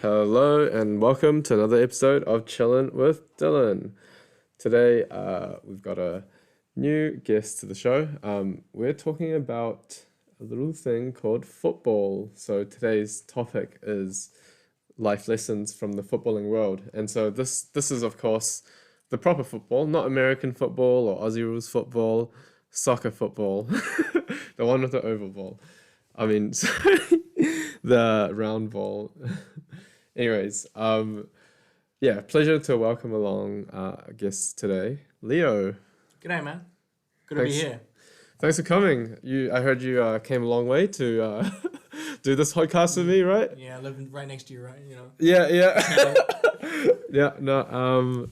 Hello and welcome to another episode of Chillin' with Dylan. Today, we've got a new guest to the show. We're talking about a little thing called football. So today's topic is life lessons from the footballing world. And so this is of course the proper football, not American football or Aussie rules football, soccer football, the one with the oval ball. I mean, sorry, the round ball. Anyways, yeah, pleasure to welcome along our guest today, Leo. G'day, man. Good to be Thanks, here. thanks for coming. I heard you came a long way to do this podcast with me, right? Yeah, I live right next to you, right? Yeah, yeah, yeah. No.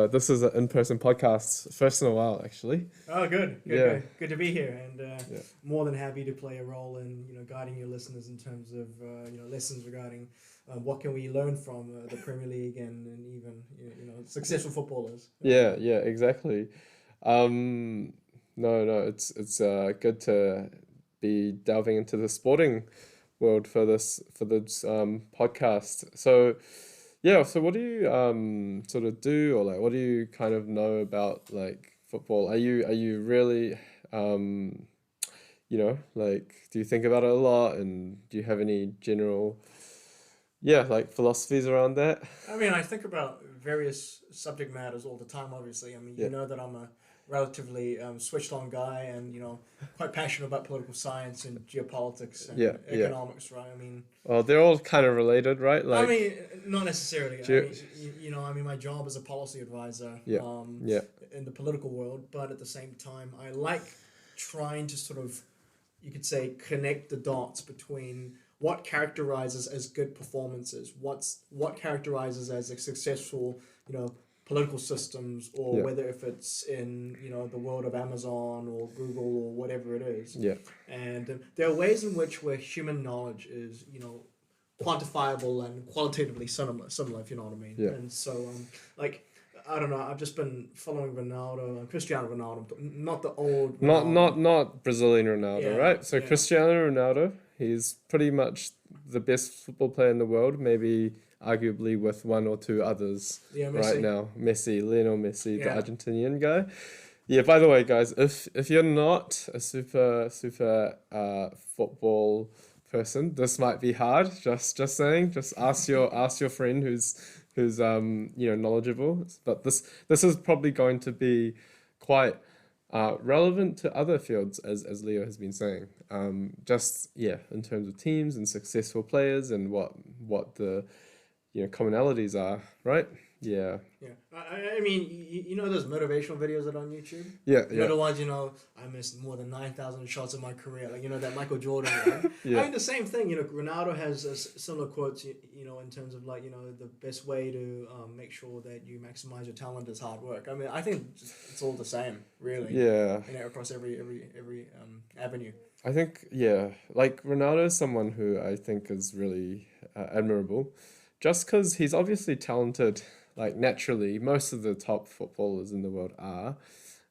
This is an in-person podcast, first in a while, actually. Oh, good. Yeah. Good to be here, and Yeah. more than happy to play a role in guiding your listeners in terms of lessons regarding what can we learn from the Premier League and even successful footballers. Yeah, exactly. No, it's good to be delving into the sporting world for this podcast. So yeah, so what do you sort of do, or like what do you kind of know about like football? Are you really like, do you think about it a lot, and do you have any general like philosophies around that? I mean, I think about various subject matters all the time, obviously. I mean, Yeah. you know that I'm a relatively switched on guy and, quite passionate about political science and geopolitics and Yeah. economics, right? I mean, Well, they're all kind of related, right? I mean, not necessarily. Ge- I mean, my job is a policy advisor Yeah. Yeah. in the political world, but at the same time, I like trying to sort of, you could say, connect the dots between what characterizes as good performances, what characterizes as a successful, political systems, or Yeah. whether if it's in the world of Amazon or Google or whatever it is. Yeah. And there are ways in which where human knowledge is, quantifiable and qualitatively similar, if you know what I mean. Yeah. And so, like, I don't know. I've just been following Ronaldo, Cristiano Ronaldo, not the old. Not Brazilian Ronaldo, Yeah, right? So yeah. Cristiano Ronaldo, he's pretty much the best football player in the world, maybe arguably with one or two others Yeah, right Messi. now. Lionel Messi, the Yeah. Argentinian guy. Yeah, by the way, guys, if you're not a super football person, this might be hard. Just saying. Just ask your friend who's knowledgeable. But this is probably going to be quite relevant to other fields, as Leo has been saying. In terms of teams and successful players and what the commonalities are, right? Yeah. Yeah, I mean, those motivational videos that are on YouTube. Yeah. You know the ones, I missed more than 9,000 shots in my career, like that Michael Jordan one. Yeah. I mean the same thing. Ronaldo has similar quotes. In terms of like the best way to make sure that you maximize your talent is hard work. I mean, I think it's all the same, really. Yeah. Across every avenue. I think, like Ronaldo is someone who I think is really admirable, just because he's obviously talented, like naturally. Most of the top footballers in the world are.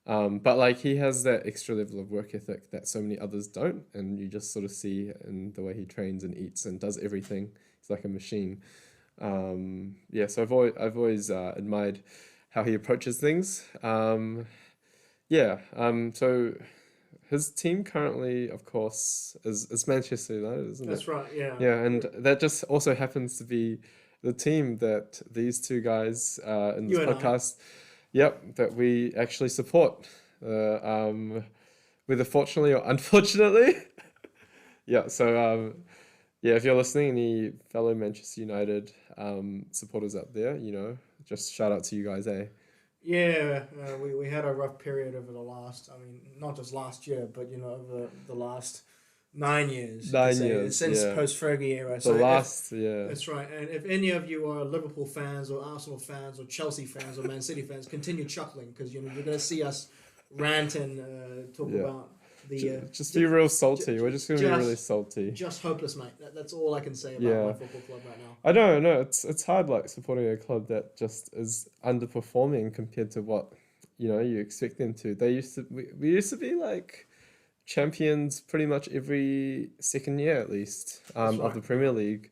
But like he has that extra level of work ethic that so many others don't, and you just sort of see in the way he trains and eats and does everything. He's like a machine. So I've always admired how he approaches things. So his team currently, of course, is Manchester United, isn't it? That's right. Yeah. Yeah, and that just also happens to be the team that these two guys in this You and I. podcast, that we actually support, whether fortunately or unfortunately. If you're listening, any fellow Manchester United supporters out there, just shout out to you guys, eh? Yeah, we had a rough period over the last, I mean, not just last year, but, over the last 9 years. you could 9 say, years, Since yeah. post-Fergie era. The So last, that's right. And if any of you are Liverpool fans or Arsenal fans or Chelsea fans or Man City fans, continue chuckling because, you're going to see us rant and talk Yeah. about the... just be real salty. We're just going to be just- really salty. just hopeless, mate. That's all I can say about Yeah. my football club right now. I don't know. It's hard, like supporting a club that just is underperforming compared to what you expect them to. We used to be like champions pretty much every second year at least of right. the Premier League,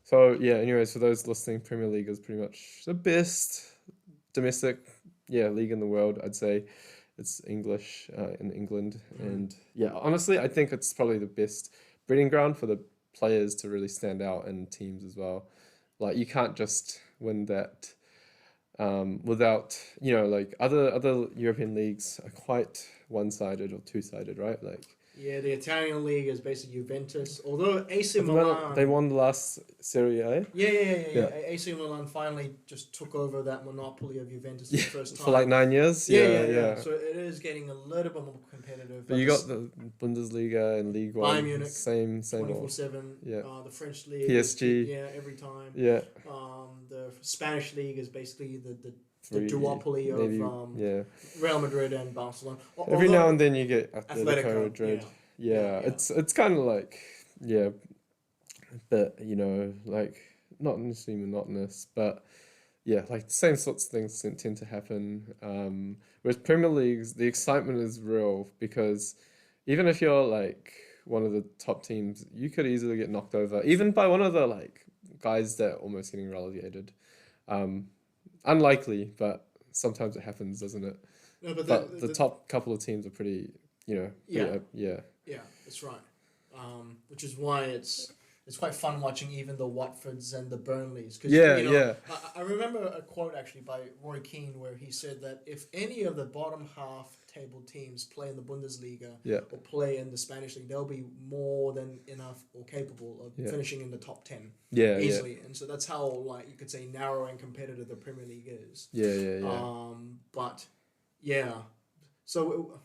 So yeah, anyways, for those listening, Premier League is pretty much the best domestic, league in the world. I'd say it's English in England, and yeah, honestly, I think it's probably the best breeding ground for the players to really stand out in teams as well. Like you can't just win that without like other European leagues are quite one-sided or two-sided, right? Like Yeah, the Italian league is basically Juventus. Although AC at the moment, they Milan, won the last Serie A. yeah. AC Milan finally just took over that monopoly of Juventus for the first time. For like 9 years. Yeah. So it is getting a little bit more competitive. But you got the Bundesliga and League One. Bayern Munich, same 24/7. Yeah. The French league. PSG. Every time. Yeah. The Spanish league is basically the Three, duopoly maybe, of Real Madrid and Barcelona. Every now and then you get Atletico Madrid. Yeah. It's kind of like but like not necessarily monotonous, but yeah, like the same sorts of things tend to happen. Whereas Premier Leagues, the excitement is real because even if you're like one of the top teams, you could easily get knocked over, even by one of the like guys that are almost getting relegated. Unlikely, but sometimes it happens, doesn't it? No, but the top couple of teams are pretty, Yeah, that's right. Which is why it's quite fun watching even the Watfords and the Burnleys. Cause, I remember a quote actually by Roy Keane where he said that if any of the bottom half table teams play in the Bundesliga or play in the Spanish league, they'll be more than enough or capable of finishing in the top 10 easily. And so that's how, like, you could say narrow and competitive the Premier League is. But yeah, so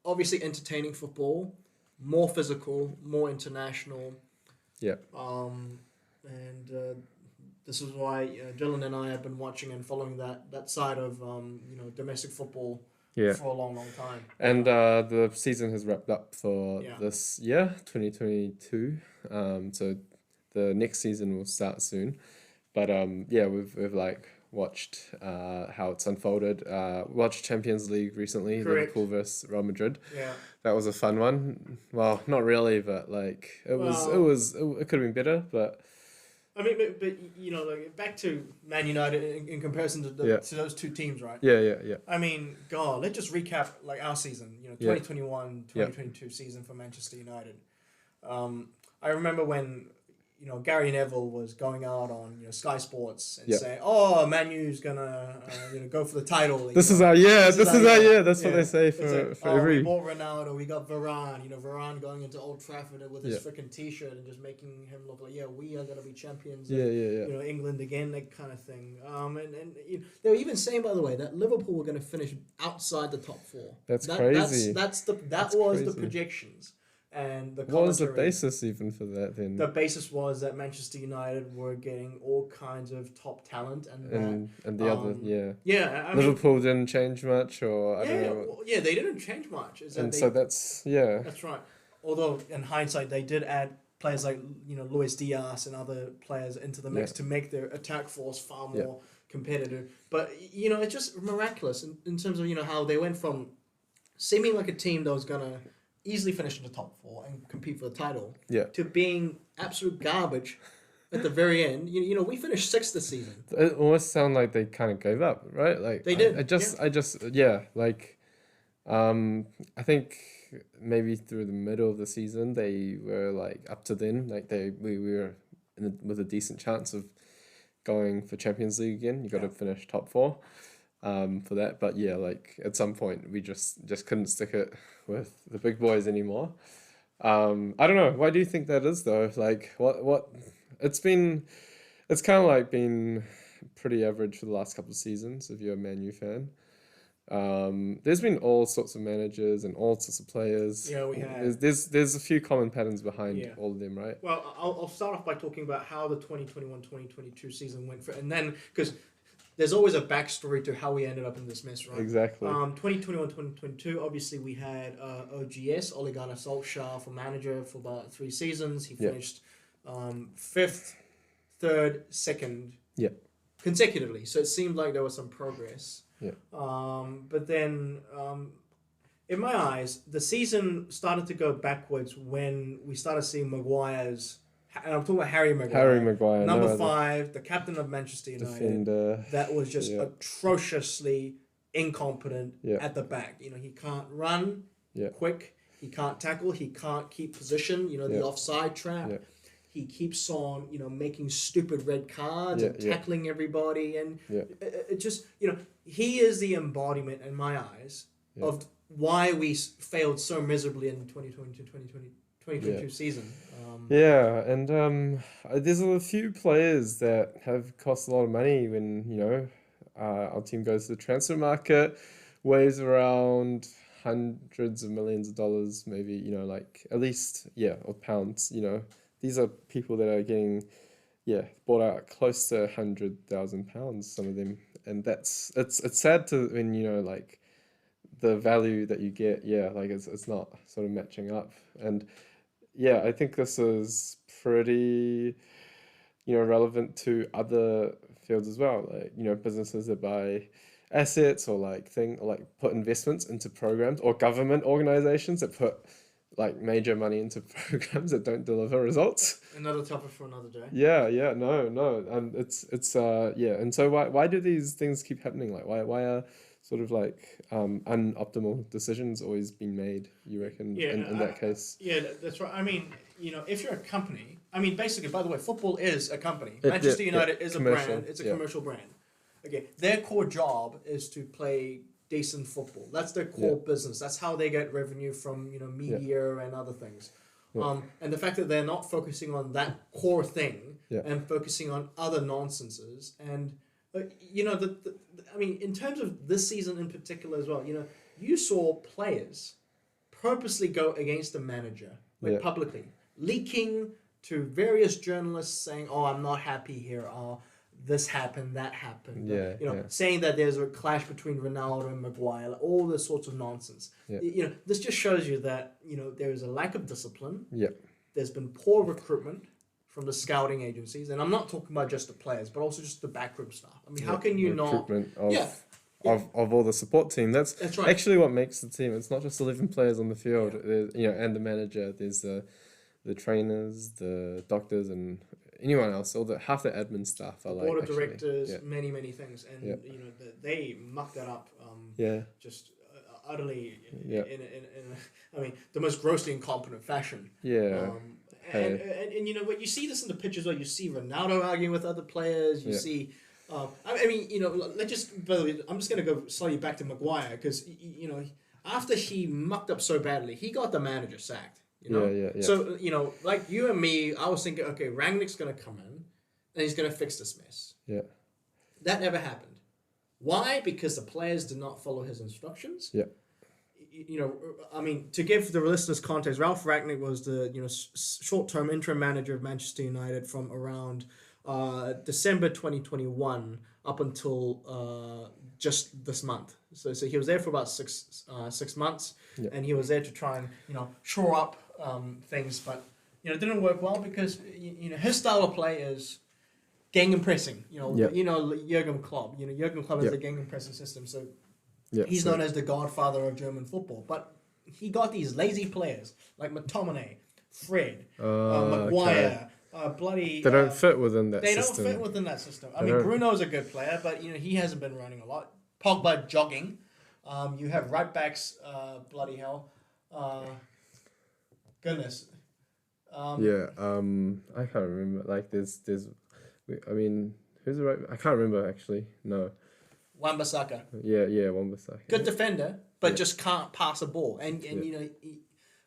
obviously entertaining football, more physical, more international. Yeah. This is why Dylan and I have been watching and following that side of domestic football for a long time. And the season has wrapped up for this year, 2022. So the next season will start soon. But we've like watched how it's unfolded. Watched Champions League recently, Correct. Liverpool versus Real Madrid. Yeah. That was a fun one. Well, not really, but like it could have been better, but I mean, but like back to Man United in comparison to those two teams, right? Yeah. I mean, God, let's just recap like our season, 2021, 2022 season for Manchester United. I remember when Gary Neville was going out on Sky Sports and saying, "Oh, Man U's gonna go for the title." This is our year. This is our year. That's what they say for every. We bought Ronaldo. We got Varane. Varane going into Old Trafford with his freaking T-shirt and just making him look like, we are gonna be champions. England again, that kind of thing. And they were even saying, by the way, that Liverpool were gonna finish outside the top four. That's crazy. That was the projections. And the what was the basis even for that then? The basis was that Manchester United were getting all kinds of top talent, and the other Liverpool didn't change much, or I don't know. They didn't change much. That's right. Although in hindsight they did add players like Luis Diaz and other players into the mix to make their attack force far more competitive. But it's just miraculous in terms of how they went from seeming like a team that was gonna easily finish in the top four and compete for the title to being absolute garbage at the very end. We finished sixth this season. It almost sounded like they kind of gave up, right? Like they did. I think maybe through the middle of the season they were like up to then, like we were with a decent chance of going for Champions League again. You got to finish top four. For that, but like at some point we just couldn't stick it with the big boys anymore. I don't know. Why do you think that is though? Like what it's kind of like been pretty average for the last couple of seasons if you're a Man U fan. There's been all sorts of managers and all sorts of players. Yeah, we have. There's a few common patterns behind all of them, right? Well, I'll start off by talking about how the 2021-2022 season went and then because there's always a backstory to how we ended up in this mess, right? Exactly. 2021-2022, obviously we had OGS, Ole Gunnar Solskjaer, for manager for about 3 seasons. He finished 5th, 3rd, 2nd consecutively. So it seemed like there was some progress. Yeah. But then, in my eyes, the season started to go backwards when we started seeing Maguire's and I'm talking about Harry Maguire. Harry Maguire, Number no other 5, the captain of Manchester United. defender. That was just Yeah. atrociously incompetent Yeah. at the back. You know, he can't run Yeah. quick. He can't tackle. He can't keep position. You know, the Yeah. offside trap. Yeah. He keeps on, you know, making stupid red cards Yeah, and yeah. tackling everybody. And Yeah. it just, you know, he is the embodiment, in my eyes, Yeah. of why we failed so miserably in 2022 season. Yeah, and there's a few players that have cost a lot of money when, you know, our team goes to the transfer market, weighs around hundreds of millions of dollars, maybe, you know, like at least, yeah, or pounds, you know. These are people that are getting, yeah, bought out close to £100,000, some of them. And it's sad to, when, you know, like the value that you get, yeah, like it's not sort of matching up. And yeah, I think this is pretty, you know, relevant to other fields as well. Like, you know, businesses that buy assets or like put investments into programs, or government organizations that put like major money into programs that don't deliver results. Another topic for another day. Yeah, no. It's yeah. And so why do these things keep happening? Like why are sort of like unoptimal decisions always being made, you reckon, in that case? Yeah, that's right. I mean, you know, if you're a company, I mean, basically, by the way, football is a company. Manchester United is a brand. It's a commercial brand. Okay, their core job is to play decent football. That's their core business. That's how they get revenue from, you know, media and other things. And the fact that they're not focusing on that core thing and focusing on other nonsenses. And you know, I mean, in terms of this season in particular as well, you know, you saw players purposely go against the manager, like publicly, leaking to various journalists saying, "Oh, I'm not happy here. Oh, this happened, that happened." You know, saying that there's a clash between Ronaldo and Maguire, all this sorts of nonsense. You know, this just shows you that, you know, there is a lack of discipline. There's been poor recruitment from the scouting agencies, and I'm not talking about just the players, but also just the backroom staff. I mean, how can you not? Of all the support team. That's right. Actually what makes the team. It's not just 11 players on the field. There's, you know, and the manager. There's the trainers, the doctors, and anyone else. Half the admin staff are board of directors, many things, and you know they muck that up. Just utterly I mean, the most grossly incompetent fashion. And you know what, you see this in the pictures where you see Ronaldo arguing with other players. You see. I mean, you know, let's just. By the way, I'm just gonna go slightly back to Maguire, because you know, after he mucked up so badly, he got the manager sacked. You know? So you know, like you and me, I was thinking, okay, Rangnick's gonna come in, and he's gonna fix this mess. That never happened. Why? Because the players did not follow his instructions. You know, I mean, to give the listeners context, Ralph Rangnick was the, you know, short-term interim manager of Manchester United from around December 2021 up until just this month. So he was there for about 6 months, and he was there to try and, you know, shore up things, but you know, it didn't work well because you know, his style of play is gegenpressing. You know, Jurgen Klopp. You know, Jurgen Klopp has the gegenpressing system, so he's known as the godfather of German football. But he got these lazy players like McTominay, Fred, Maguire. They don't fit within that system. system. They don't fit within that system. I mean, Bruno's a good player, but you know, he hasn't been running a lot. Pogba jogging. You have right backs. Bloody hell. Goodness. I can't remember. Like, there's. I mean, who's the right? I can't remember actually. No. Wan-Bissaka. Wan-Bissaka. Good defender, but just can't pass a ball. And you know,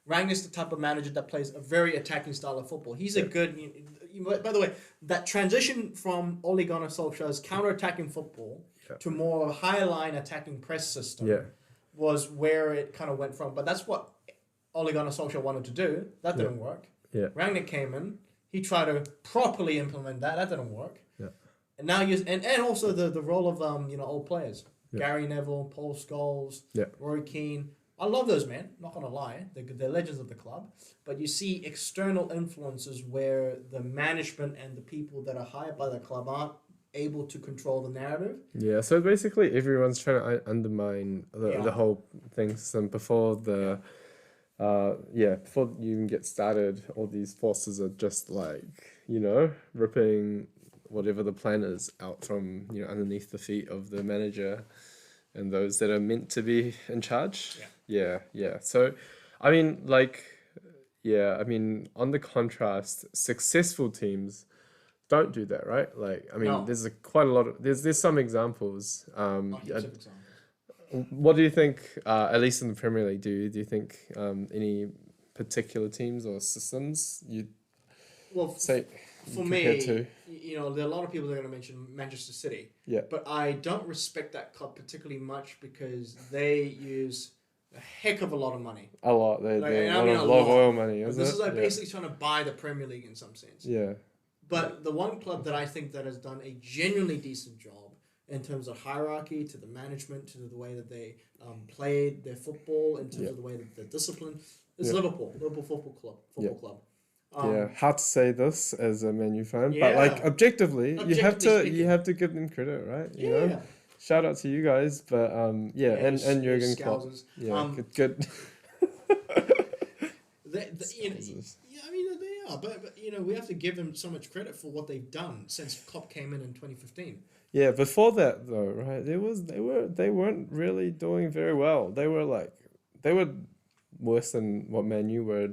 Rangnick's the type of manager that plays a very attacking style of football. He's a good. By the way, that transition from Ole Gunnar Solskjaer's counter-attacking football to more of a higher line attacking press system was where it kind of went from. But that's what Ole Gunnar Solskjaer wanted to do. That didn't work. Rangnick came in. He tried to properly implement that. That didn't work. And now and also the role of you know, old players. Gary Neville, Paul Scholes, Roy Keane. I love those men, not gonna lie. They're legends of the club. But you see external influences where the management and the people that are hired by the club aren't able to control the narrative. So basically everyone's trying to undermine the whole thing system before the before you even get started, all these forces are just like, ripping whatever the plan is out from, underneath the feet of the manager and those that are meant to be in charge. Yeah. So, I mean, on the contrast, successful teams don't do that, right? Like, I mean, No. there's quite a lot of there's some examples. Heaps of examples. What do you think? At least in the Premier League, do you think any particular teams or systems you Well, say for compared me, to? there are a lot of people that are going to mention Manchester City. Yeah. But I don't respect that club particularly much because they use a heck of a lot of money. A lot. They Like, a and I lot mean of a love lot. oil money, But is this it? is like Yeah. basically trying to buy the Premier League in some sense. Yeah. But the one club that I think that has done a genuinely decent job in terms of hierarchy, to the management, to the way that they played their football, in terms of the way that they're disciplined, is Liverpool Football Club. Hard to say this as a Man U fan, but Yeah. like objectively, you have to Objectively speaking. give them credit, right? Yeah. Shout out to you guys, but and Jurgen Klopp. Scousers. Yeah, good. I mean they are, but we have to give them so much credit for what they've done since Klopp came in 2015. Yeah, before that though, right? They weren't really doing very well. They were worse than what Man U were.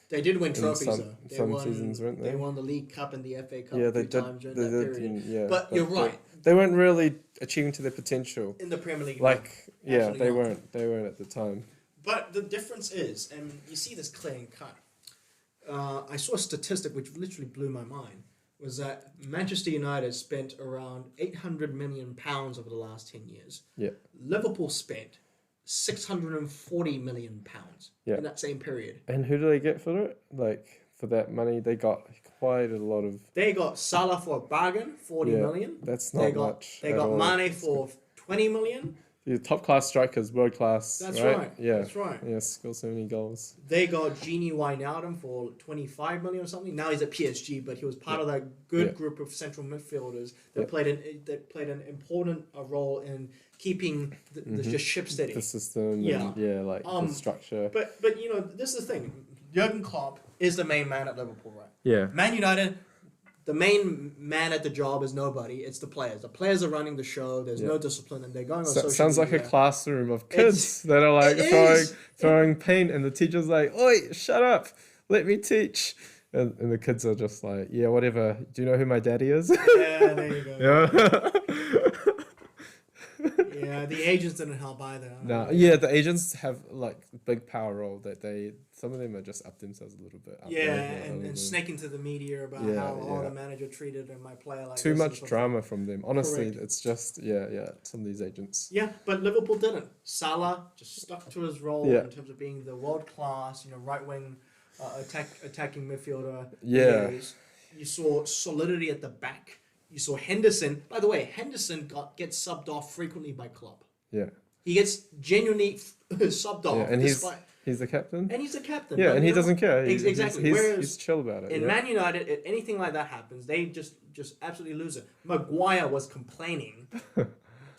They did win in trophies though. some seasons, weren't they? They won the League Cup and the FA Cup Yeah, they three did. times during They that did. period. Yeah, But you're right. They weren't really achieving to their potential. In the Premier League. Like, no. Absolutely they not. weren't. They weren't at the time. But the difference is, and you see this clear and cut. I saw a statistic which literally blew my mind. Was that Manchester United spent around £800 million over the last 10 years. Yeah. Liverpool spent £640 million in that same period. And who do they get for it? Like, for that money, they got quite a lot of... They got Salah for a bargain, 40 million. That's not much. They got Mane for 20 million. The top-class strikers, world-class, That's right? right. Yeah. That's right. Yeah, scored so many goals. They got Gini Wijnaldum for 25 million or something. Now he's at PSG, but he was part of that good group of central midfielders that played an important role in keeping the ship steady. The system, the structure. But this is the thing. Jurgen Klopp is the main man at Liverpool, right? Yeah. Man United, the main man at the job is nobody. It's the players. The players are running the show. There's no discipline, and they're going on social sounds media. like a classroom of kids that are like throwing paint, and the teacher's like, "Oi, shut up! Let me teach." And the kids are just like, "Yeah, whatever. Do you know who my daddy is?" Yeah, there you go. Yeah. Yeah, the agents didn't help either. No, the agents have like big power role that some of them are just up themselves a little bit. And snaking to the media about how the manager treated my player like too this much drama from them. Honestly, Correct. it's just some of these agents. Yeah, but Liverpool didn't. Salah just stuck to his role in terms of being the world class, right wing attacking midfielder. Yeah. You saw solidity at the back. You saw Henderson. By the way, Henderson gets subbed off frequently by Klopp. Yeah. He gets genuinely subbed off. And he's the captain. And he's the captain. Yeah, and he doesn't care. Exactly. He's chill about it. In Man United, if anything like that happens, they just absolutely lose it. Maguire was complaining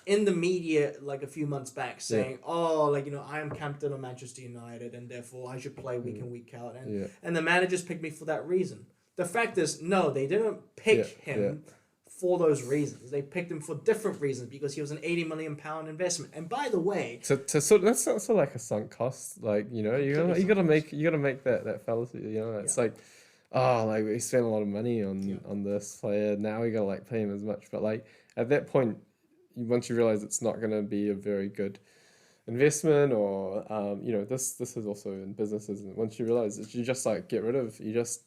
in the media like a few months back, saying, I am captain of Manchester United, and therefore I should play week in, week out. And the managers picked me for that reason. The fact is, no, they didn't pick him for those reasons. They picked him for different reasons because he was an £80 million investment. And by the way, that's also like a sunk cost. Like you gotta make that fallacy. It's like, we spent a lot of money on this player. Now we gotta pay him as much. But at that point, once you realize it's not gonna be a very good investment, or this is also in businesses. And once you realize it, you just get rid of. You just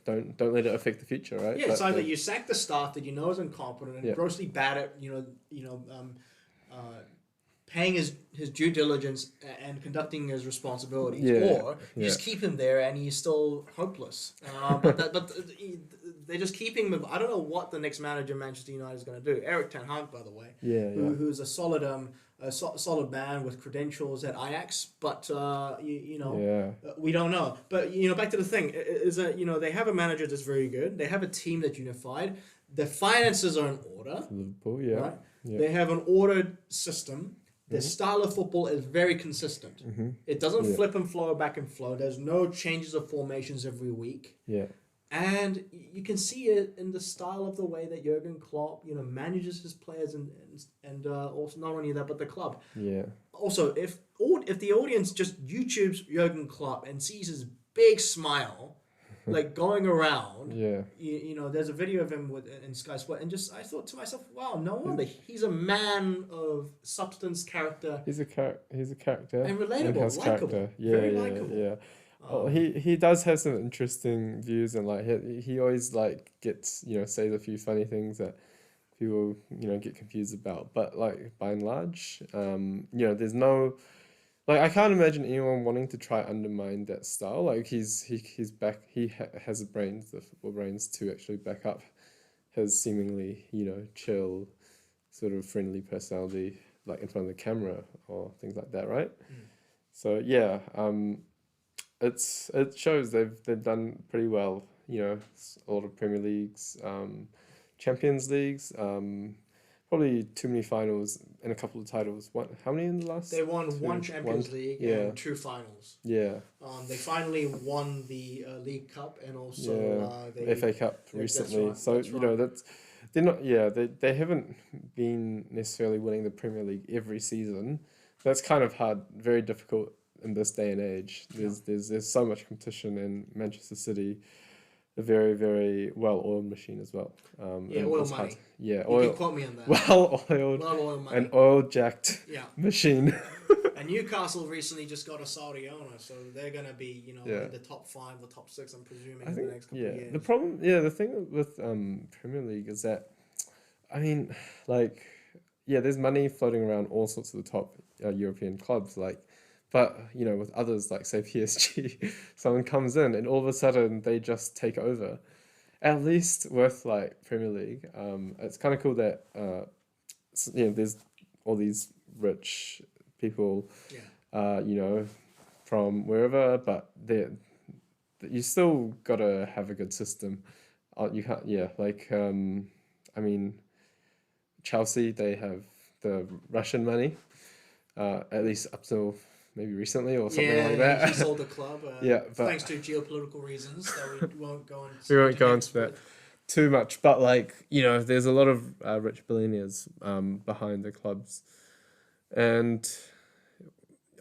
don't let it affect the future, right? Yeah, it's either you sack the staff that is incompetent and grossly bad at paying his due diligence and conducting his responsibilities, or you just keep him there and he's still hopeless. But they're just keeping him. I don't know what the next manager Manchester United is going to do. Eric Ten Hag, by the way, who's a solid solid man with credentials at Ajax, but we don't know. But back to the thing is that they have a manager that's very good. They have a team that's unified. The finances are in order. Liverpool, right? They have an ordered system. Their style of football is very consistent. It doesn't Yeah. flip and flow back and flow. There's no changes of formations every week. Yeah. And you can see it in the style of the way that Jurgen Klopp, manages his players and also not only that, but the club. Yeah. Also, if the audience just YouTubes Jurgen Klopp and sees his big smile, like going around, Yeah. there's a video of him in Sky Sport, and I thought to myself, wow, no wonder he's a man of substance, character, He's a character and relatable, has likable, character. Yeah, very yeah, likable. yeah. Oh, he does have some interesting views, and like he always like gets says a few funny things that people get confused about. But like by and large, there's no like I can't imagine anyone wanting to try undermine that style. Like he's back. Has the brains, the football brains, to actually back up his seemingly chill, sort of friendly personality, like in front of the camera or things like that, right? So yeah, it shows they've done pretty well. A lot of Premier Leagues, Champions Leagues, probably too many finals and a couple of titles. How many in the last? They won one One. Champions League Yeah. and 2 finals. Yeah, They finally won the League Cup and also yeah. they FA Cup yeah, that's recently. right, So that's right. that's they're not. Yeah, they haven't been necessarily winning the Premier League every season. That's kind of hard, very difficult in this day and age. There's so much competition in Manchester City, a very, very well-oiled machine as well. Yeah, and oil it's hard- money. Yeah, You oil, can quote me on that. well-oiled, Well, oil money. an oil-jacked Yeah. machine. And Newcastle recently just got a Saudi owner, so they're going to be, Yeah. in the top 5 or top 6, I'm presuming, I in think, the next couple of years. the thing with Premier League is that, I mean, like, yeah, there's money floating around all sorts of the top European clubs, like, but with others like say PSG, someone comes in and all of a sudden they just take over. At least with like Premier League, it's kind of cool that there's all these rich people, Yeah. from wherever, but you still gotta have a good system. You can't, I mean, Chelsea, they have the Russian money, at least up till maybe recently or something like that. He sold the club. Yeah, but thanks to geopolitical reasons that we won't go into. we won't go depth into that with. too much. But like there's a lot of rich billionaires behind the clubs, and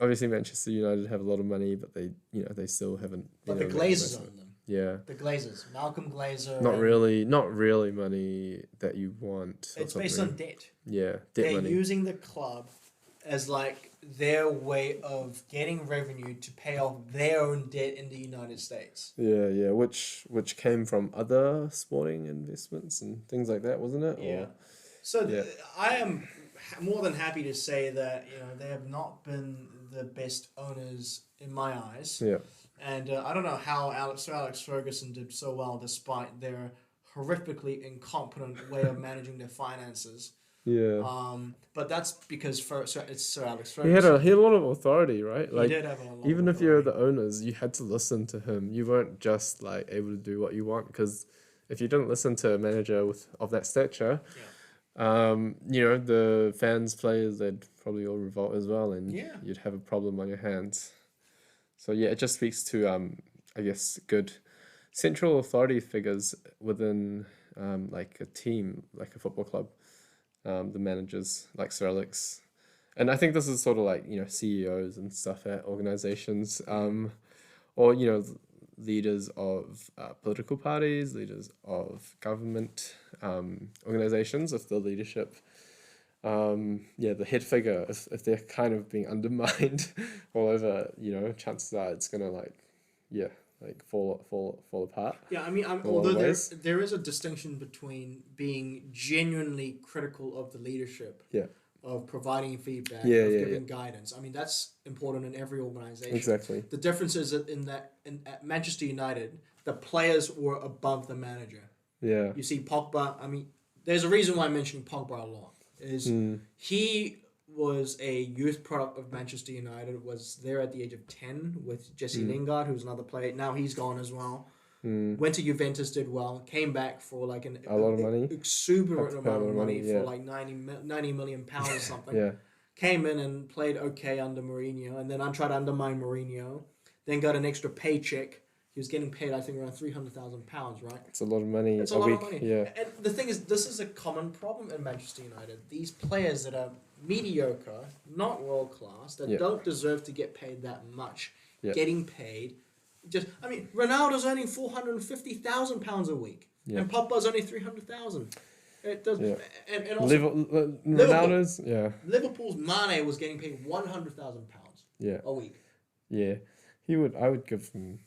obviously Manchester United have a lot of money, but they still haven't. But the Glazers own them. Yeah. The Glazers, Malcolm Glazer. Not really money that you want. or It's based on debt. Yeah, debt They're money. using the club as like their way of getting revenue to pay off their own debt in the United States. Yeah, which came from other sporting investments and things like that, wasn't it? Yeah. Or, So Yeah. I am more than happy to say that they have not been the best owners in my eyes. yeah, And I don't know how Alex Ferguson did so well despite their horrifically incompetent way of managing their finances. yeah. But that's because it's Sir Alex He had Ferguson. a lot of authority, right? He Like did have a lot even of if you're authority. the owners, you had to listen to him. You weren't just like able to do what you want, because if you didn't listen to a manager of that stature, the fans, players, they'd probably all revolt as well, and Yeah. you'd have a problem on your hands. So yeah, it just speaks to I guess good central authority figures within like a team, like a football club, the managers like Sir Alex, and I think this is sort of like CEOs and stuff at organizations, or leaders of political parties, leaders of government organizations, if the leadership, the head figure, if they're kind of being undermined all over, chances are it's gonna fall apart. Yeah, I mean, a lot although of ways. there is a distinction between being genuinely critical of the leadership, Yeah. of providing feedback, Yeah, of yeah, giving guidance. I mean, that's important in every organization. Exactly. The difference is that at Manchester United, the players were above the manager. Yeah. You see Pogba, I mean, there's a reason why I'm mentioning Pogba a lot. He was a youth product of Manchester United, was there at the age of 10 with Jesse Lingard, who's another player. Now he's gone as well. Went to Juventus, did well, came back for like A lot of money. exuberant Had to pay a amount lot of of money money, for yeah. like 90 million pounds or something. Yeah. came in and played okay under Mourinho, and then I tried to undermine Mourinho, then got an extra paycheck. He was getting paid, I think, around £300,000, right? It's a lot of money It's a a lot of week. money. Yeah. And the thing is, this is a common problem in Manchester United. These players that are mediocre, not world class, that don't deserve to get paid that much, getting paid. Ronaldo's earning £450,000 a week, and Pogba's only 300,000. It does, and also Ronaldo's Liverpool's Mane was getting paid £100,000 a week. Yeah, I would give him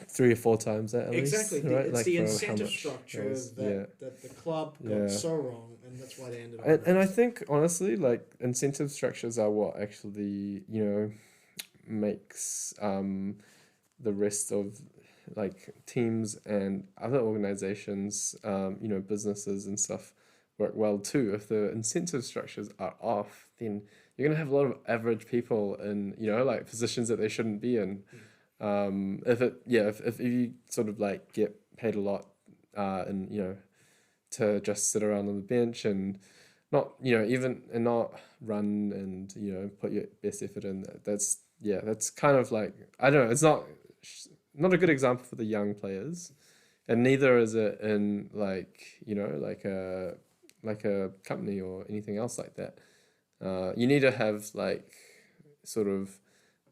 3 or 4 times that at exactly. least. Right? It's like the incentive structure that the club got so wrong, and that's why they ended up. And I think honestly, like incentive structures are what actually makes the rest of like teams and other organizations, businesses and stuff work well too. If the incentive structures are off, then you're gonna have a lot of average people in like positions that they shouldn't be in. If you sort of like get paid a lot, and to just sit around on the bench and not not run and put your best effort in, that's kind of like, I don't know, it's not a good example for the young players, and neither is it in like like a company or anything else like that. You need to have like sort of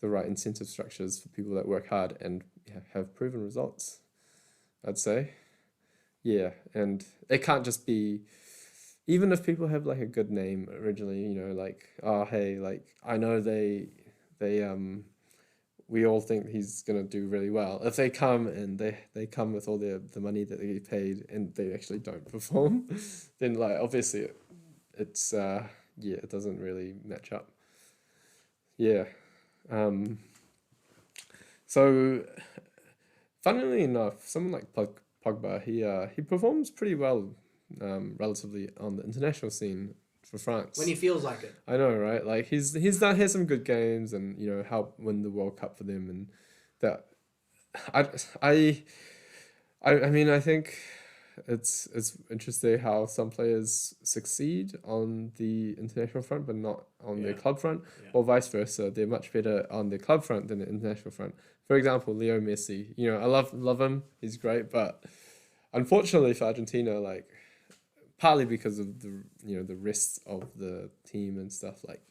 the right incentive structures for people that work hard and have proven results, I'd say. Yeah, and it can't just be, even if people have like a good name originally, like, oh hey, like I know they we all think he's gonna do really well. If they come and they come with all the money that they get paid and they actually don't perform, then like obviously it's it doesn't really match up. Yeah. So funnily enough, someone like Pogba, he performs pretty well, relatively on the international scene for France. When he feels like it. I know, right? Like he's had some good games and helped win the World Cup for them, and that I mean I think it's interesting how some players succeed on the international front but not on their club front, or vice versa. They're much better on the club front than the international front. For example, Leo Messi. I love him. He's great, but unfortunately for Argentina, like partly because of the the rest of the team and stuff, like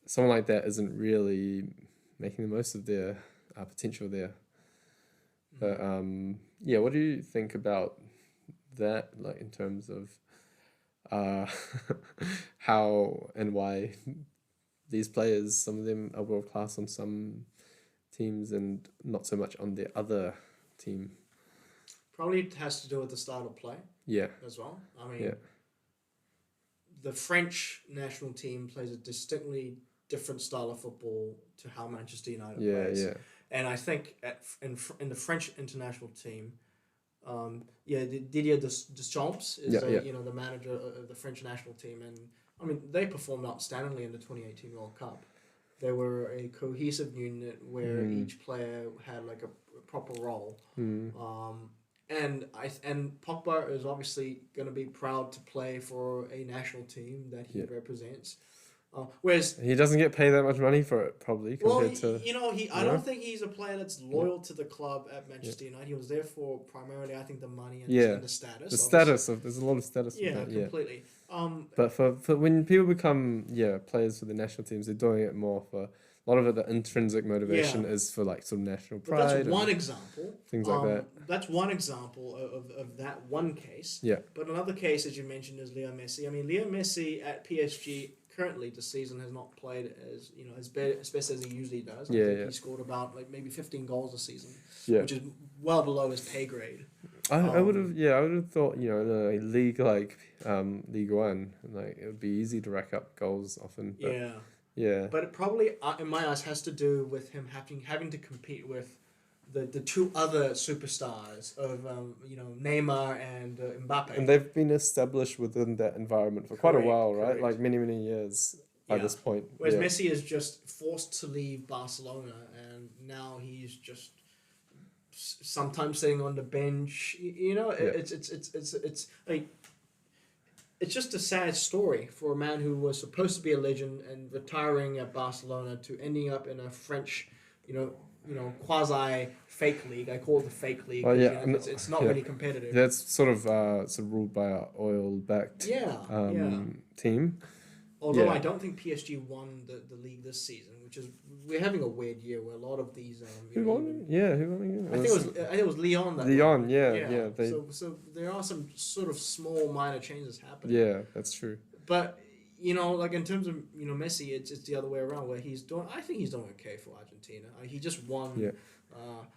someone like that isn't really making the most of their potential there. But what do you think about that, like in terms of how and why these players, some of them are world class on some teams and not so much on the other team? Probably has to do with the style of play. Yeah. As well. I mean, the French national team plays a distinctly different style of football to how Manchester United plays. Yeah. And I think in the French international team, Didier Deschamps is the manager of the French national team, and I mean they performed outstandingly in the 2018 World Cup. They were a cohesive unit where each player had like a proper role. And Pogba is obviously going to be proud to play for a national team that he represents. Whereas he doesn't get paid that much money for it, probably compared to. I don't think he's a player that's loyal to the club at Manchester United. He was there for primarily, I think, the money and the status. The status of there's a lot of status. Yeah, with that, completely. But for when people become players for the national teams, they're doing it more for a lot of it. The intrinsic motivation is for like some national pride. But that's one example. Things like that. That's one example of that one case. Yeah. But another case, as you mentioned, is Leo Messi. I mean, Leo Messi at PSG. Currently, the season has not played as best as he usually does. I think he scored about like maybe 15 goals a season, which is well below his pay grade. I would have thought in a league like League One, like it would be easy to rack up goals often. But But it probably, in my eyes, has to do with him having to compete with the two other superstars of Neymar and Mbappe. And they've been established within that environment for quite a while, right? Like many years by this point. Whereas Messi is just forced to leave Barcelona, and now he's just sometimes sitting on the bench. It's like it's just a sad story for a man who was supposed to be a legend and retiring at Barcelona to ending up in a French, you know, quasi fake league. I call it the fake league Oh because yeah, it's not yeah. really competitive. That's sort of ruled by an oil-backed Yeah, yeah. team. Although Yeah. I don't think PSG won the league this season, which is we're having a weird year where a lot of these. Who won? Yeah, who won again? I think it was Lyon that Lyon. won. Yeah. They, So there are some sort of small minor changes happening. yeah, that's true. But like in terms of Messi, it's the other way around where he's doing. I think he's doing okay for Argentina. He just won. Yeah.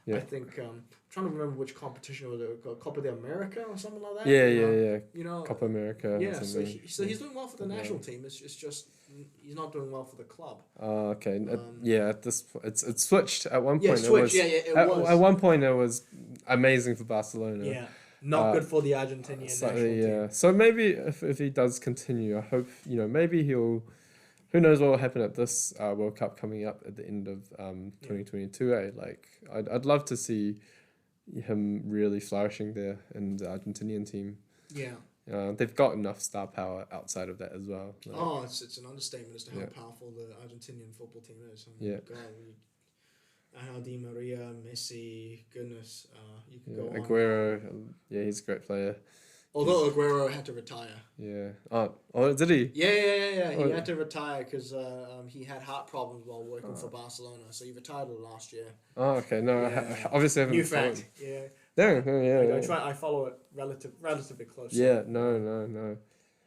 Yeah. I think trying to remember which competition was it, Copa de America or something like that. Yeah. Copa America. or Yeah, so something. he's doing well for the national team. It's just he's not doing well for the club. Okay. At this it's switched at one point. Yeah, switched. It was. At one point, it was amazing for Barcelona. Yeah, not good for the Argentinian national team. So maybe if he does continue, I hope maybe he'll. Who knows what will happen at this World Cup coming up at the end of 2022? Like I'd love to see him really flourishing there in the Argentinian team. Yeah. They've got enough star power outside of that as well. It's an understatement as to how powerful the Argentinian football team is. God, Di Maria, Messi, goodness, you can go on. Aguero, he's a great player. Although Aguero had to retire. Yeah. Oh, did he? Yeah. He had to retire because he had heart problems while working for Barcelona. So he retired last year. Oh, okay. No, obviously I haven't. New fact. Yeah. Yeah. I follow it relatively closely. Yeah. No.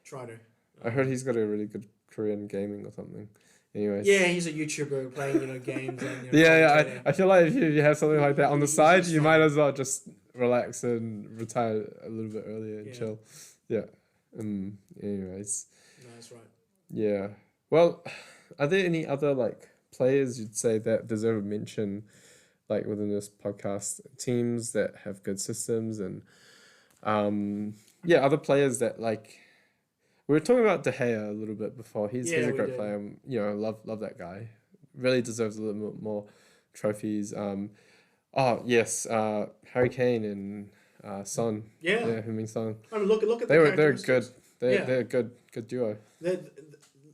Try to. I heard he's got a really good career in gaming or something. Anyways. Yeah, he's a YouTuber playing games and. I feel like if you have something like that on the side, you might as well just relax and retire a little bit earlier and chill. Yeah. Anyways. No, that's right. Yeah. Well, are there any other players you'd say that deserve a mention, within this podcast? Teams that have good systems and, other players that we were talking about De Gea a little bit before. He's a great player. Love that guy. Really deserves a little bit more trophies. Harry Kane and Son. Yeah. Heung-min Son. I mean, look at they're good. They're a good duo.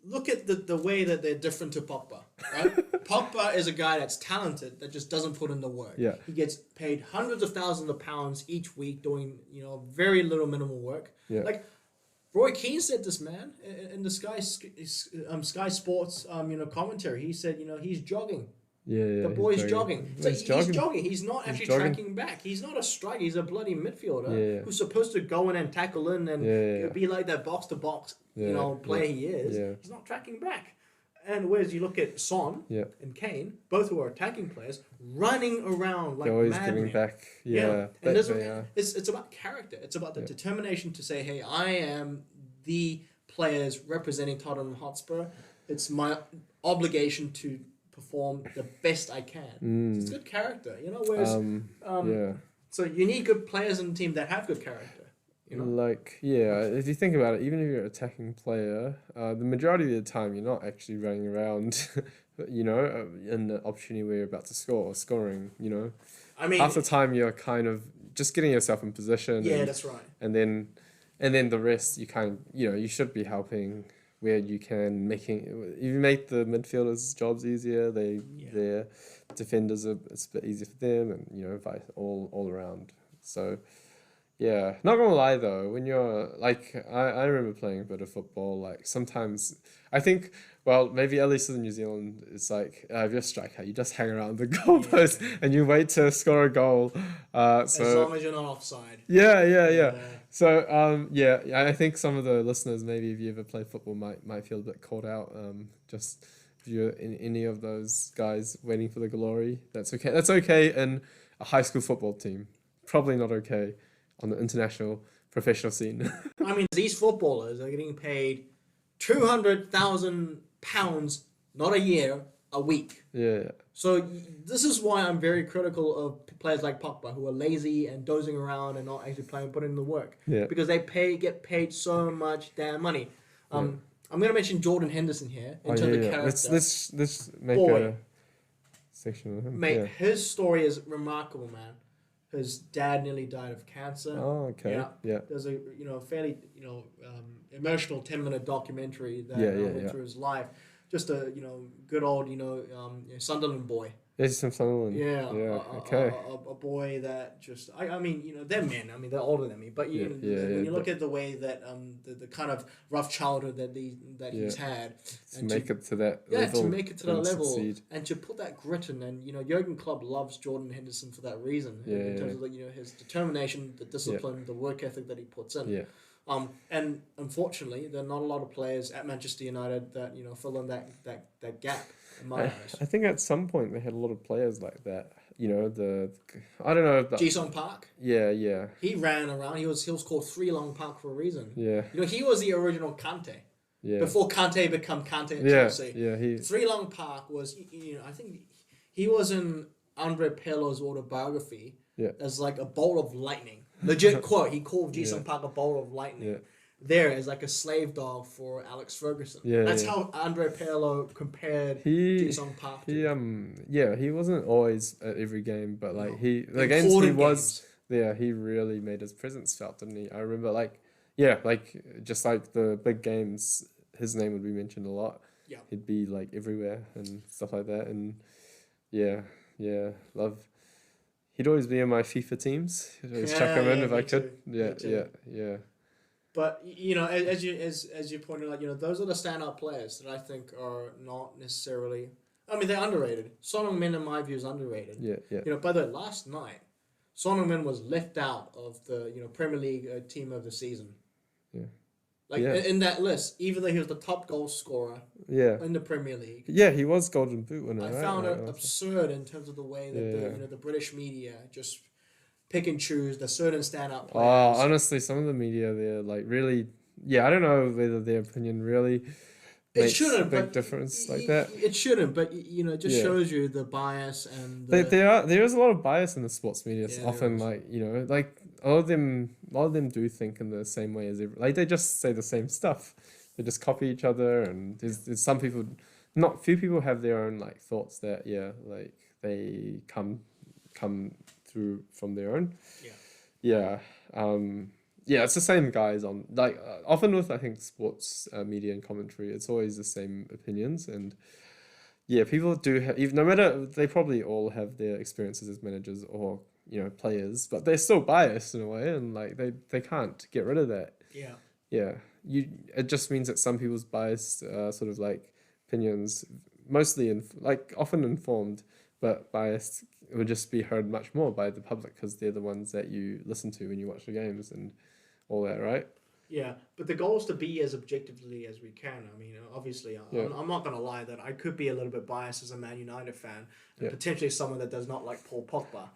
Look at the way that they're different to Pogba. Right? Pogba is a guy that's talented that just doesn't put in the work. Yeah. He gets paid hundreds of thousands of pounds each week doing very little minimal work. Yeah. Roy Keane said this, man, in the Sky Sports commentary. He said he's jogging. Yeah. The boy's jogging. So he's jogging. He's not actually jogging. tracking back. He's not a striker. He's a bloody midfielder who's supposed to go in and tackle in and be like that box to box player he is. Yeah. He's not tracking back. And whereas you look at Son and Kane, both who are attacking players, running around like they're always madmen. giving back. And it's about character. It's about the determination to say, hey, I am the players representing Tottenham Hotspur. It's my obligation to perform the best I can. So it's good character, whereas so you need good players in the team that have good character. If you think about it, even if you're an attacking player, the majority of the time you're not actually running around, in the opportunity where you're about to score or scoring, I mean, half the time you're kind of just getting yourself in position. Yeah, that's right. And then the rest you kind of, you should be helping where you can, you make the midfielders' jobs easier, their defenders it's a bit easier for them, and all around. So yeah, not gonna lie though, when you're I remember playing a bit of football, sometimes I think, well, maybe at least in New Zealand, it's if you're a striker, you just hang around the goalpost and you wait to score a goal. As long as you're not offside. Yeah. So I think some of the listeners, maybe if you ever play football, might feel a bit caught out. Just if you're in any of those guys waiting for the glory, that's okay. That's okay in a high school football team. Probably not okay on the international professional scene. I mean, these footballers are getting paid £200,000, not a year, a week. Yeah. So this is why I'm very critical of players like Pogba, who are lazy and dozing around and not actually putting in the work. Yeah. Because they get paid so much damn money. I'm going to mention Jordan Henderson here in terms of character. Let's make a section of him. Mate, his story is remarkable, man. His dad nearly died of cancer. Oh, okay. Yeah. Yeah. There's a fairly emotional 10-minute documentary that Yeah, yeah, went yeah. through his life. Just a good old Sunderland boy. There's some Sunderland. Yeah, Yeah. Okay. a boy that just I mean they're men. I mean they're older than me, but Yeah. Yeah. when Yeah. you look at the way that the kind of rough childhood that he's had, To and make it to that to level make it to that and level, succeed. and to put that grit in, and Jurgen Klopp loves Jordan Henderson for that reason. Yeah, in yeah. terms of his determination, the discipline, the work ethic that he puts in. Yeah. And unfortunately, there are not a lot of players at Manchester United that fill in that gap. In my eyes, I think at some point they had a lot of players like that. I don't know. Ji-sung Park. Yeah, yeah, He ran around. He was called Three Long Park for a reason. yeah, He was the original Kante yeah. before Kante became Kante at Yeah, Chelsea. yeah. Three Long Park was I think he was in Andre Pirlo's autobiography as like a bolt of lightning. Legit quote. He called Ji-sung Park a bolt of lightning. Yeah. There as like a slave dog for Alex Ferguson. Yeah, That's yeah. how Andre Pirlo compared Ji-sung Park to. He wasn't always at every game, but like the Important games he was games. there, he really made his presence felt, didn't he? I remember just like the big games, his name would be mentioned a lot. Yeah. He'd be like everywhere and stuff like that, and love. He'd always be in my FIFA teams. I'd always chuck him in if I could. Me too. Yeah. But as you pointed out, those are the standout players that I think are not necessarily. I mean, they're underrated. Son Heung-min, in my view, is underrated. Yeah. By the way, last night, Son Heung-min was left out of the Premier League team of the season. Yeah. In that list, even though he was the top goal scorer Yeah. in the Premier League. Yeah, he was Golden Boot winner. I right? found Like, it absurd in terms of the way that Yeah. the British media just pick and choose the certain standout Oh, players. honestly, some of the media there, like, really, I don't know whether their opinion really It makes shouldn't, a big but difference like that. It shouldn't, but it just Yeah. shows you the bias and There is a lot of bias in the sports media. It's Yeah, there often is. like a lot of them do think in the same way as like they just say the same stuff. They just copy each other, and there's some people, not few people have their own like thoughts that like they come through from their own. Yeah. It's the same guys on like often with I think sports media and commentary. It's always the same opinions, and people do have, even no matter, they probably all have their experiences as managers or players, but they're still biased in a way, and like they can't get rid of that. It just means that some people's biased sort of like opinions, mostly often informed, but biased, would just be heard much more by the public because they're the ones that you listen to when you watch the games and all that, right? Yeah, but the goal is to be as objectively as we can. I mean, obviously, I'm not going to lie that I could be a little bit biased as a Man United fan, and potentially someone that does not like Paul Pogba.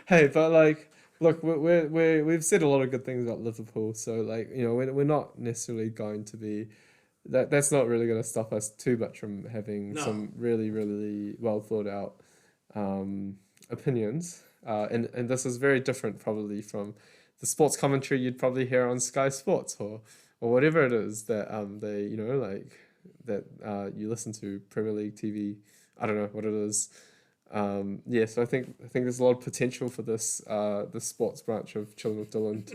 Hey, but like, look, we've said a lot of good things about Liverpool, so like, we're not necessarily going to be that's not really going to stop us too much from having some really, really well thought out opinions. And this is very different probably from the sports commentary you'd probably hear on Sky Sports or whatever it is that they you listen to, Premier League TV. I don't know what it is. So I think there's a lot of potential for this the sports branch of Chilling with Dylan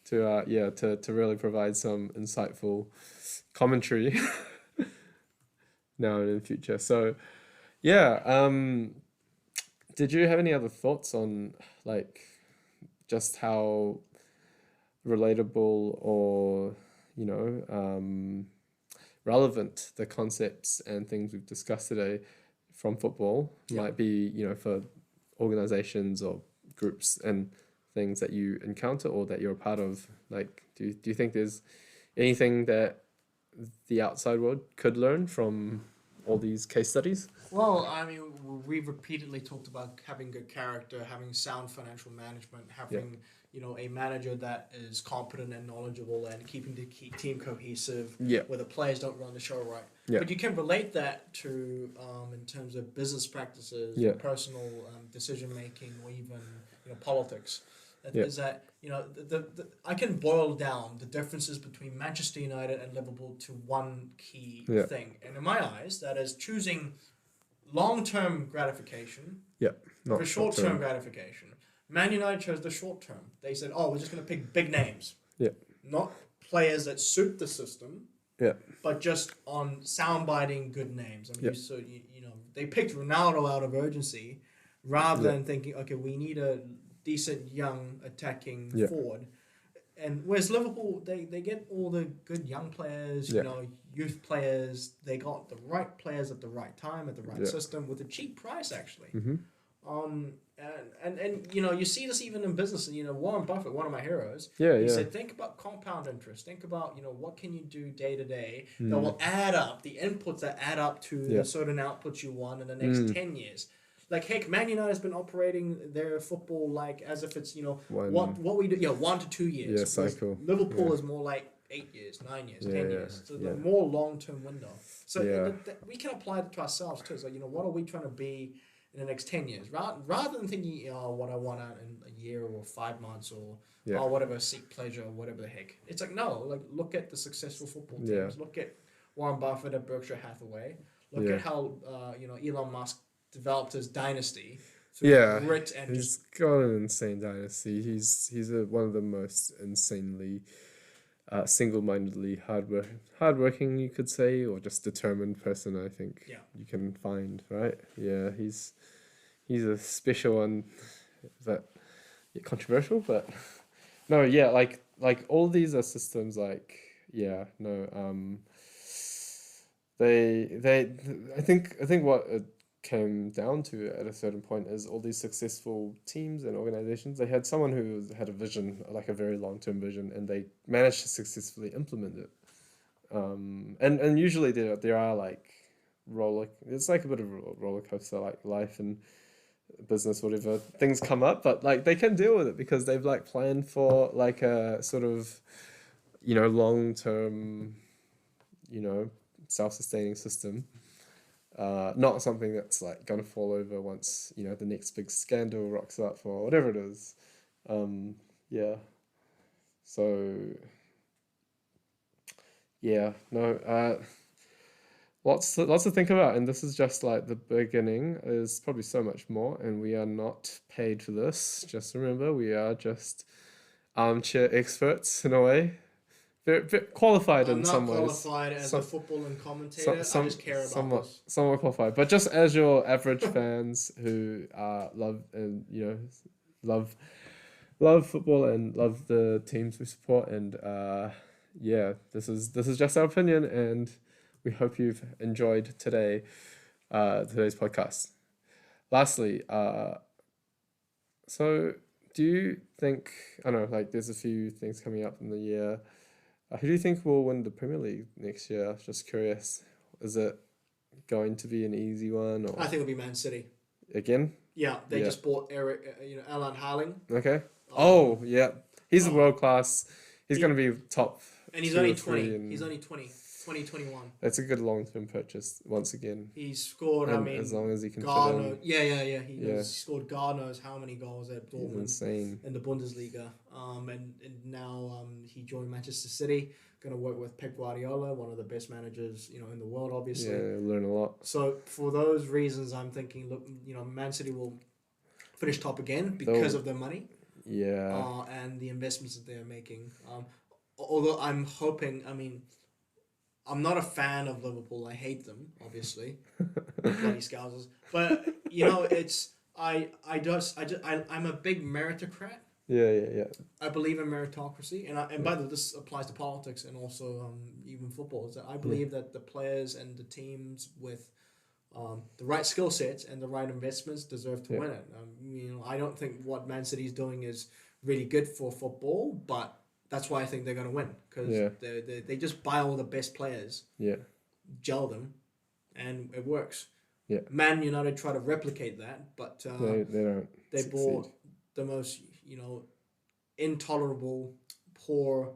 to really provide some insightful commentary now and in the future. So did you have any other thoughts on like just how relatable or relevant the concepts and things we've discussed today from football might be, for organizations or groups and things that you encounter or that you're a part of? Like, do you think there's anything that the outside world could learn from all these case studies? Well, I mean, we've repeatedly talked about having good character, having sound financial management, having a manager that is competent and knowledgeable, and keeping the team cohesive. Where the players don't run the show right. But you can relate that to in terms of business practices, personal decision making, or even politics. Is that I can boil down the differences between Manchester United and Liverpool to one key thing, and in my eyes, that is choosing long-term gratification over short-term gratification. Man United chose the short term. They said, "Oh, we're just going to pick big names, Yeah. not players that suit the system, Yeah. but just on soundbiting good names." I mean, Yeah. you know, they picked Ronaldo out of urgency, rather Yeah. than thinking, "Okay, we need a decent young attacking Yeah. forward." And whereas Liverpool, they get all the good young players, Yeah. you know, youth players. They got the right players at the right time, at the right Yeah. system, with a cheap price, actually. Mm-hmm. And you know, you see this even in business. You know, Warren Buffett, one of my heroes, Yeah. he Yeah. said, think about compound interest. Think about, you know, what can you do day to day that Mm. will add up, the inputs that add up to Yeah. the certain outputs you want in the next Mm. 10 years. Like, heck, Man United has been operating their football like as if it's, you know, One. what we do, 1 to 2 years. Yeah, Whereas cycle. Liverpool Yeah. is more like 8 years, 9 years, Yeah, 10 yeah, years. So yeah. the more long-term window. So Yeah. we can apply it to ourselves too. So, you know, what are we trying to be in the next 10 years? Rather than thinking, oh, what I want out in a year or 5 months or Yeah. oh, whatever, seek pleasure or whatever the heck. It's like, no, like, look at the successful football teams. Yeah. Look at Warren Buffett at Berkshire Hathaway. Look Yeah. at how, you know, Elon Musk developed his dynasty through Yeah. grit and He's just got an insane dynasty. He's one of the most insanely, single-mindedly hardworking, you could say, or just determined person I think Yeah. you can find, right? Yeah, he's a special one, that controversial, but no, yeah, like all these are systems, like, yeah, no, they I think what it came down to at a certain point is all these successful teams and organizations, they had someone who had a vision, like a very long-term vision, and they managed to successfully implement it. And usually there are like it's like a bit of a roller coaster, like life and business, whatever, things come up, but like they can deal with it because they've like planned for like a sort of, you know, long-term, you know, self-sustaining system. Not something that's like gonna fall over once, you know, the next big scandal rocks up or whatever it is. Yeah. So yeah, no, lots to think about, and this is just like the beginning. There's probably so much more, and we are not paid for this. Just remember, we are just armchair experts in a way. Very qualified I'm in not some ways. qualified as Some, a footballing commentator. I just care about somewhat this. qualified, but just as your average fans who love and, you know, love football and love the teams we support, and yeah, this is just our opinion, and we hope you've enjoyed today's podcast. Lastly, so do you think, I don't know, like there's a few things coming up in the year. Who do you think will win the Premier League next year? Just curious. Is it going to be an easy one, or I think it'll be Man City. again? Yeah, they Yeah. just bought Alan Harling. Okay. Oh, yeah. He's a oh. world class. He's He- going to be top. And he's 2 only or 3 20. and He's only 21. That's a good long term purchase once again. He scored, And as long as he can God fit in, knows, yeah. He Yeah. scored God knows how many goals at he's Dortmund insane. in the Bundesliga. And now he joined Manchester City. Going to work with Pep Guardiola, one of the best managers, you know, in the world, obviously. Yeah, learn a lot. So for those reasons, I'm thinking, look, you know, Man City will finish top again because of their money. Yeah. And the investments that they're making. Although I'm hoping, I mean, I'm not a fan of Liverpool. I hate them, obviously, bloody Scousers. But you know, I'm a big meritocrat. Yeah. I believe in meritocracy, and by the way, this applies to politics and also even football. Is that I believe that the players and the teams with the right skill sets and the right investments deserve to win it. You know, I don't think what Man City is doing is really good for football, but that's why I think they're going to win, because they just buy all the best players, gel them, and it works. Yeah. Man United try to replicate that, but They don't. they succeed. bought the most, you know, intolerable, poor,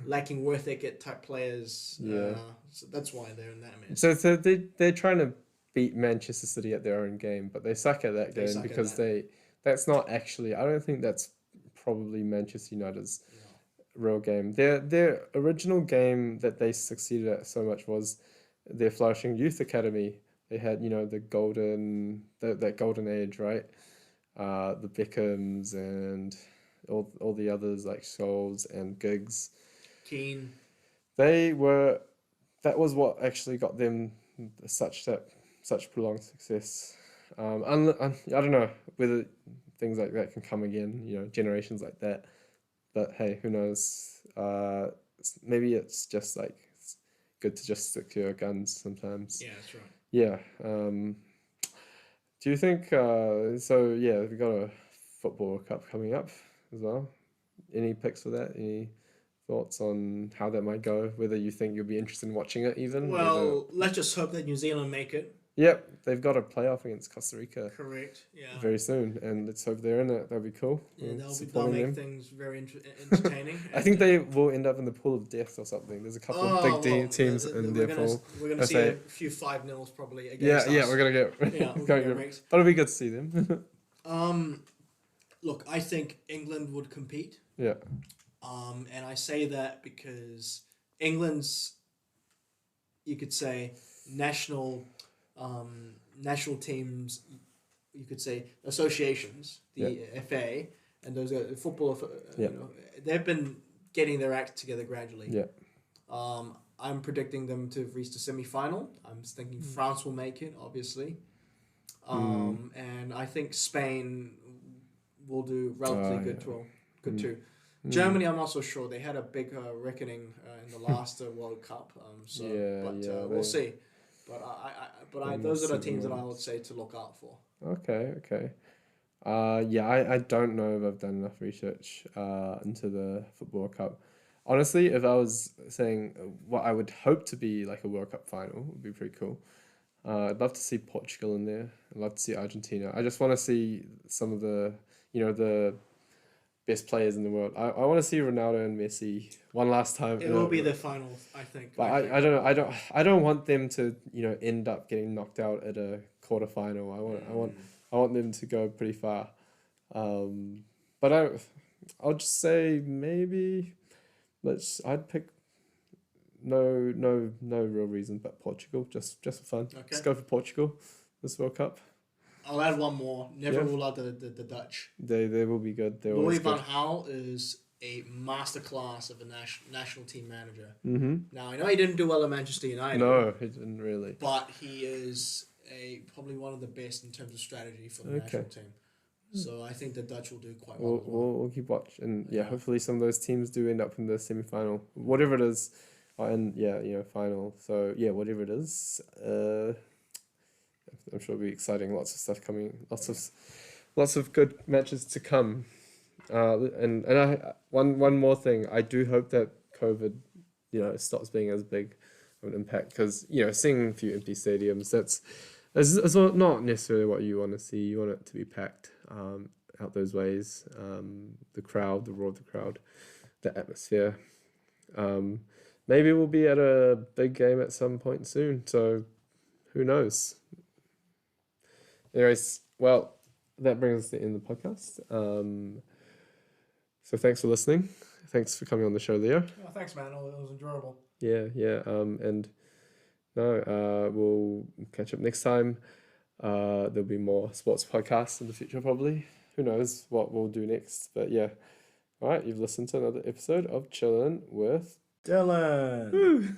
lacking worth ethic type players. Yeah. So that's why they're in that mess. So they're trying to beat Manchester City at their own game, but they suck at that game because that's not actually. I don't think that's probably Manchester United's real game. Their original game that they succeeded at so much was their flourishing youth academy. They had, you know, that golden age, right? the Beckhams and all the others like Scholes and Giggs. Keane. They were that was what actually got them such prolonged success. I don't know whether things like that can come again. Generations like that. But hey, who knows? Maybe it's just like it's good to just stick to your guns sometimes. Yeah, that's right. Yeah. Do you think? So yeah, we got a football cup coming up as well. Any picks for that? Any thoughts on how that might go? Whether you think you'll be interested in watching it even? Well, let's just hope that New Zealand make it. Yep, they've got a playoff against Costa Rica Correct. Yeah. very soon, and let's hope they're in it. That'll be cool. Yeah, they'll Supporting make them. things very entertaining. I think they will end up in the pool of death or something. There's a couple of big teams in their pool. We're gonna see a few 5-0s probably against Yeah, us. yeah, we're gonna get. Yeah, we're gonna get wrecked. But it'll be good to see them. Look, I think England would compete. Yeah. And I say that because England's, you could say, national teams, you could say associations, the FA, and those are football. They've been getting their act together gradually. Yeah. I'm predicting them to reach the semi-final. I'm thinking France will make it, obviously. And I think Spain will do relatively good too. Germany, I'm not so sure. They had a big reckoning in the last World Cup. We'll see. But those are the teams that I would say to look out for. Okay. I don't know if I've done enough research into the Football Cup. Honestly, if I was saying what I would hope to be like a World Cup final, would be pretty cool. I'd love to see Portugal in there. I'd love to see Argentina. I just want to see some of the best players in the world. I want to see Ronaldo and Messi one last time. It will be the final, I think. But I don't know. I don't want them to end up getting knocked out at a quarterfinal. I want them to go pretty far. But I'll just say maybe I'd pick no real reason but Portugal just for fun. Okay. Just go for Portugal this World Cup. I'll add one more. Never rule out the Dutch. They will be good. They're Louis always van good. Gaal is a masterclass of a national team manager. Mm-hmm. Now, I know he didn't do well at Manchester United. No, he didn't really. But he is probably one of the best in terms of strategy for the national team. So I think the Dutch will do quite well. We'll keep watching. And hopefully some of those teams do end up in the semi-final. Whatever it is. And final. So whatever it is. I'm sure it'll be exciting. Lots of stuff coming. Lots of good matches to come. And one more thing. I do hope that COVID, stops being as big of an impact because seeing a few empty stadiums that's not necessarily what you want to see. You want it to be packed out those ways. The crowd, the roar of the crowd, the atmosphere. Maybe we'll be at a big game at some point soon. So who knows? Anyways, well, that brings us to the end of the podcast. So thanks for listening. Thanks for coming on the show, Leo. Oh, thanks, man. It was enjoyable. Yeah. We'll catch up next time. There'll be more sports podcasts in the future, probably. Who knows what we'll do next? But yeah. All right, you've listened to another episode of Chillin' with Dylan. Woo.